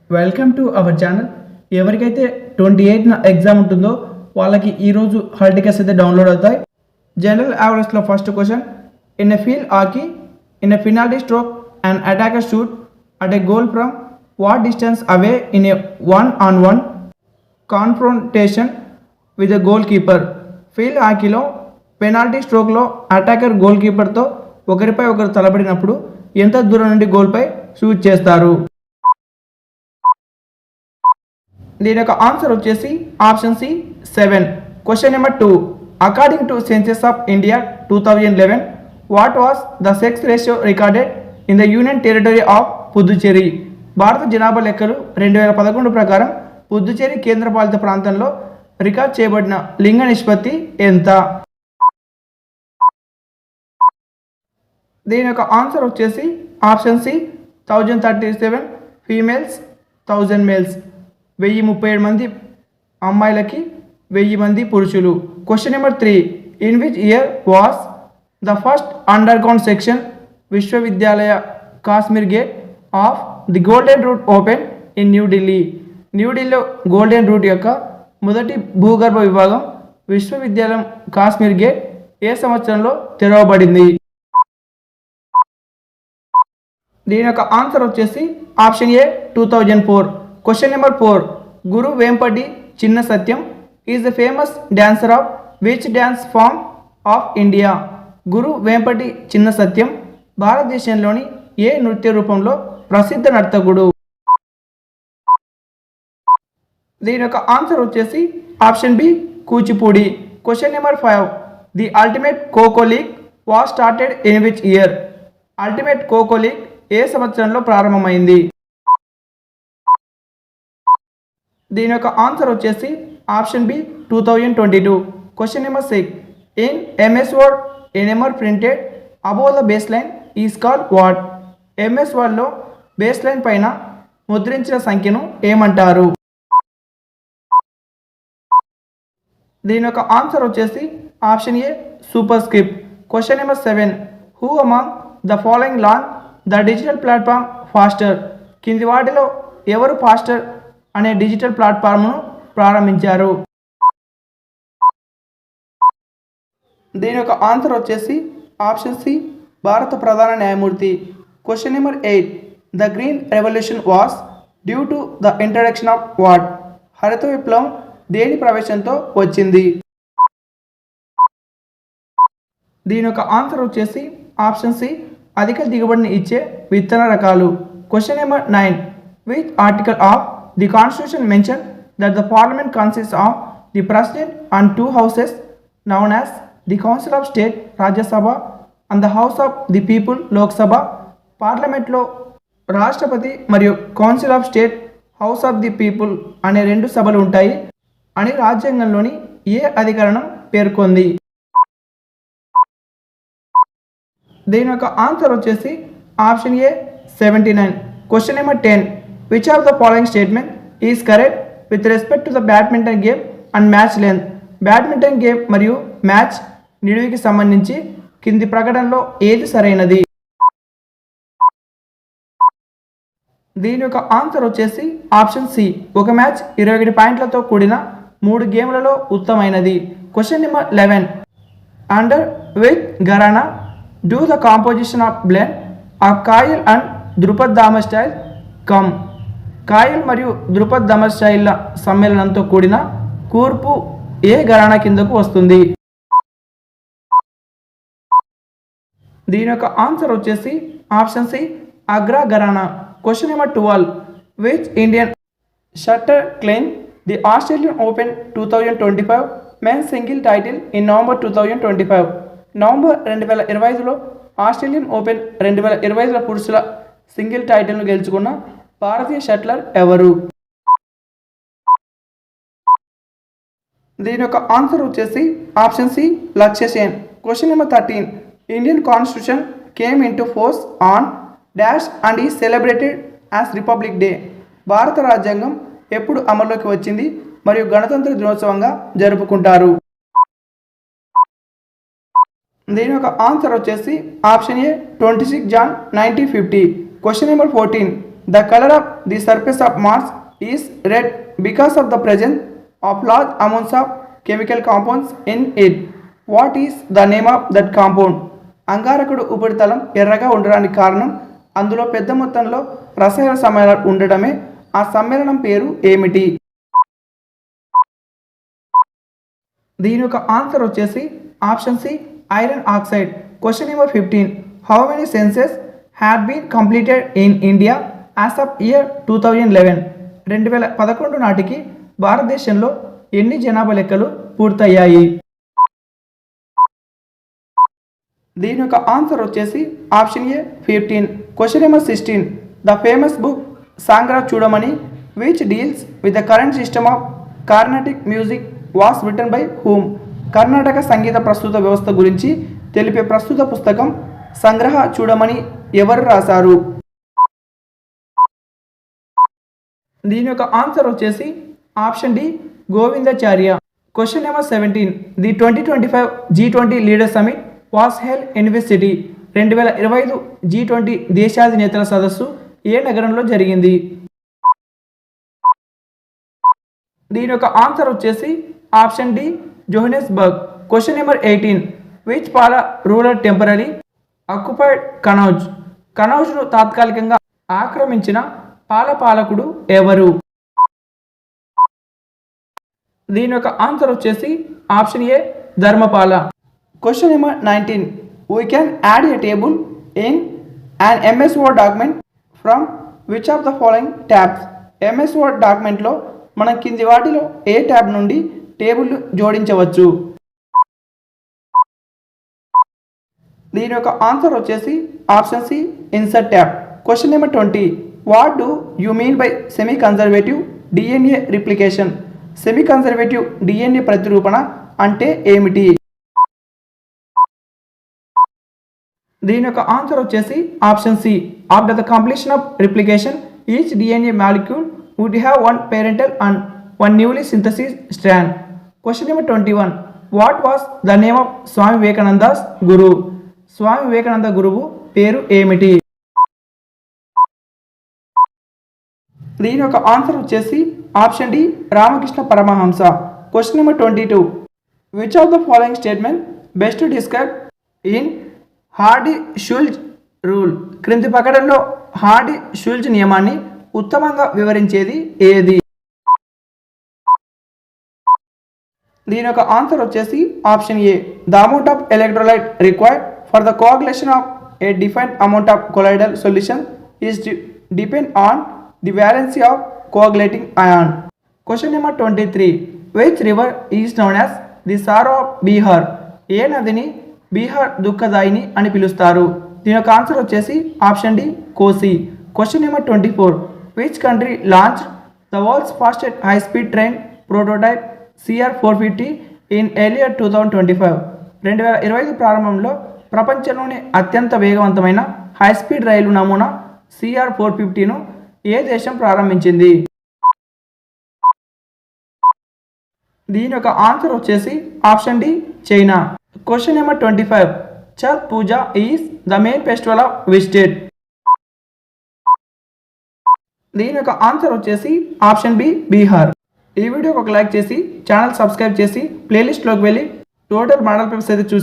Welcome to our channel. ఎవరికైతే 28న exam ఉంటుందో వాళ్ళకి ఈరోజు హాల్ టికెట్స్ అయితే డౌన్లోడ్ అవుతాయి. జనరల్ అవేర్నెస్లో first question, in a field hockey in a penalty stroke and attacker shoot at a goal from what distance away in a 1-on-1 confrontation with a goal keeper. Field హాకీలో penalty స్ట్రోక్లో attacker goal కీపర్తో ఒకరిపై ఒకరు తలపడినప్పుడు ఎంత దూరం నుండి గోల్పై shoot చేస్తారు? దీని యొక్క ఆన్సర్ వచ్చేసి option C 7. Question number 2, according to census of India 2011 what was the sex ratio recorded in the union territory of Puducherry? భారత జనాభా లెక్కలు 2011 ప్రకారం పుదుచ్చేరి కేంద్రపాలిత ప్రాంతంలో రికార్డ్ చేయబడిన లింగ నిష్పత్తి ఎంత? దీని యొక్క ఆన్సర్ వచ్చేసి ఆప్షన్ సి 1037 ఫీమేల్స్ 1000 మేల్స్. 1037 మంది అమ్మాయిలకి 1000 మంది పురుషులు. Question number 3, in which year was the first underground section విశ్వవిద్యాలయ Kashmir gate of the golden route open in New Delhi? న్యూఢిల్లీలో గోల్డెన్ రూట్ యొక్క మొదటి భూగర్భ విభాగం విశ్వవిద్యాలయం కాశ్మీర్ గేట్ ఏ సంవత్సరంలో తెరవబడింది? దీని యొక్క ఆన్సర్ వచ్చేసి option A 2004. Question number 4, Guru Vempati Chinna Satyam is the famous dancer of which dance form of India? Guru Vempati Chinna Satyam భారతదేశంలోని ఏ నృత్య రూపంలో ప్రసిద్ధ నర్తకుడు? దీని యొక్క ఆన్సర్ వచ్చేసి option B Kuchipudi. Question number 5, the ultimate Kho Kho league was started in which year? Ultimate Kho Kho league ఏ సంవత్సరంలో ప్రారంభమైంది? దీని యొక్క ఆన్సర్ వచ్చేసి option B 2022. Question number 6, in MS Word a number printed above the base line is called what? MS వర్డ్లో base line పైన ముద్రించిన సంఖ్యను ఏమంటారు? దీని యొక్క ఆన్సర్ వచ్చేసి option A superscript. Question number 7, who among the following launch the digital platform faster? కింది వాటిలో ఎవరు ఫాస్టర్ అనే డిజిటల్ ప్లాట్ఫామ్ను ప్రారంభించారు? దీని యొక్క ఆన్సర్ వచ్చేసి ఆప్షన్ సి భారత ప్రధాన న్యాయమూర్తి. Question number 8, the green revolution was due to the introduction of what? హరిత విప్లవం దేని ప్రవేశంతో వచ్చింది? దీని యొక్క ఆన్సర్ వచ్చేసి ఆప్షన్ సి అధిక దిగుబడిని ఇచ్చే విత్తన రకాలు. Question number 9, which article of the constitution mention that the parliament consist of the president and 2 houses noun as the council of state Rajya Sabha and the house of the people Lok Sabha? పార్లమెంట్లో రాష్ట్రపతి మరియు council of state house of the people అనే 2 సభలు ఉంటాయి అని రాజ్యాంగంలోని ఏ అధికరణం పేర్కొంది? దీని యొక్క ఆన్సర్ వచ్చేసి option A 79. Question number 10, which of the following statement is correct with respect to the badminton game and match length? Badminton game మరియు మ్యాచ్ నిడివికి సంబంధించి కింది ప్రకటనలో ఏది సరైనది? దీని యొక్క ఆన్సర్ వచ్చేసి ఆప్షన్ సి ఒక మ్యాచ్ 21 పాయింట్లతో కూడిన 3 గేమ్లలో ఉత్తమైనది. Question number 11, under which gharana do the composition of blend of khayal and dhrupad dhamar style come? Khayal మరియు ధృపద్ దామర్ స్టైల్ల సమ్మేళనంతో కూడిన కూర్పు ఏ ఘరానా కిందకు వస్తుంది? దీని యొక్క ఆన్సర్ వచ్చేసి option C Agra gharana. Question number 12, which Indian shuttler claim the Australian Open 2025 men's single title in November 2025? November 2025లో Australian Open 2025 పురుషుల సింగిల్ టైటిల్ను గెలుచుకున్న భారతీయ షట్లర్ ఎవరు? దీని యొక్క ఆన్సర్ వచ్చేసి ఆప్షన్ సి లక్ష్య Sen. Question number 13, Indian constitution came in to force on dash and is celebrated as republic day? భారత రాజ్యాంగం ఎప్పుడు అమల్లోకి వచ్చింది మరియు గణతంత్ర దినోత్సవంగా జరుపుకుంటారు? దీని యొక్క ఆన్సర్ వచ్చేసి option A 26 Jan 1950. Question number 14, The color of the surface of Mars is red because of the presence of large amounts of chemical compounds in it. What is the name of that compound? అంగారకుడు ఉపరితలం ఎర్రగా ఉండడానికి కారణం అందులో పెద్ద మొత్తంలో రసాయన సమ్మేళనాలు ఉండడమే. ఆ సమ్మేళనం పేరు ఏమిటి? దీని యొక్క ఆన్సర్ వచ్చేసి option C iron oxide. Question number 15. How many censuses had been completed in India as of year 2011? 2011 నాటికి భారతదేశంలో ఎన్ని జనాభా లెక్కలు పూర్తయ్యాయి? దీని యొక్క ఆన్సర్ వచ్చేసి option A 15. Question number 16. The famous book Sangraha Chudamani which deals with the current system of Carnatic music was written by whom? కర్ణాటక సంగీత ప్రస్తుత వ్యవస్థ గురించి తెలిపే ప్రస్తుత పుస్తకం సంగ్రహ చూడమని ఎవరు రాశారు? దీని యొక్క ఆన్సర్ వచ్చేసి option D Govindacharya. Question number 17. The 2025 G20 leader summit was held in which city? 2025 G20 దేశాధినేతల సదస్సు ఏ నగరంలో జరిగింది? దీని యొక్క ఆన్సర్ వచ్చేసి option D Johannesburg. Question number 18. Which Pala ruler temporary occupied Kannauj? కనౌజ్ను తాత్కాలికంగా ఆక్రమించిన పాలకుడు ఎవరు? దీని యొక్క ఆన్సర్ వచ్చేసి option A Dharmapala. Question number 19. We can add a table in an MS Word document from which of the following tabs? MS Word డాక్యుమెంట్లో మనం కింది వాటిలో ఏ ట్యాబ్ నుండి టేబుల్ జోడించవచ్చు? దీని యొక్క ఆన్సర్ వచ్చేసి option C insert tab. Question number 20. What do you mean by semi conservative DNA replication? Semi conservative DNA ప్రతిరూపణ అంటే ఏమిటి? దీని యొక్క ఆన్సర్ వచ్చేసి option C after the completion of replication each DNA molecule would have one parental and one newly synthesis strand. Question number 21. What was the name of Swami Vivekananda's guru? Swami Vivekananda గురువు పేరు ఏమిటి? దీని యొక్క ఆన్సర్ వచ్చేసి option D Ramakrishna Paramahamsa. Question number 22. Which of the following statement best describe in Hardy Schulze rule? క్రింది ప్రకటనలో Hardy-Schulz నియమాన్ని ఉత్తమంగా వివరించేది ఏది? దీని యొక్క ఆన్సర్ వచ్చేసి option A the amount of electrolyte required for the coagulation of a defined amount of colloidal solution is depend on the valency of coagulating ion. Question number 23. Which river is known as the sorrow of Bihar? ఏ నదిని బీహార్ దుఃఖదాయిని అని పిలుస్తారు? దీని యొక్క answer వచ్చేసి option D Kosi. Question number 24. Which country launch the world's fastest high speed train prototype CR450 in earlier 2025? 2025 ప్రారంభంలో ప్రపంచంలోని అత్యంత వేగవంతమైన హై స్పీడ్ రైలు నమూనా CR450ను ఏ దేశం ప్రారంభించింది? దీని యొక్క ఆన్సర్ వచ్చేసి option D China. Question number 25. Chhath Puja is the main festival of which state? దీని యొక్క ఆన్సర్ వచ్చేసి ఆప్షన్ బి బీహార్. ఈ వీడియోకి ఒక లైక్ చేసి ఛానల్ సబ్స్క్రైబ్ చేసి ప్లేలిస్ట్లోకి వెళ్ళి టోటల్ మోడల్ పేపర్స్ అయితే చూసి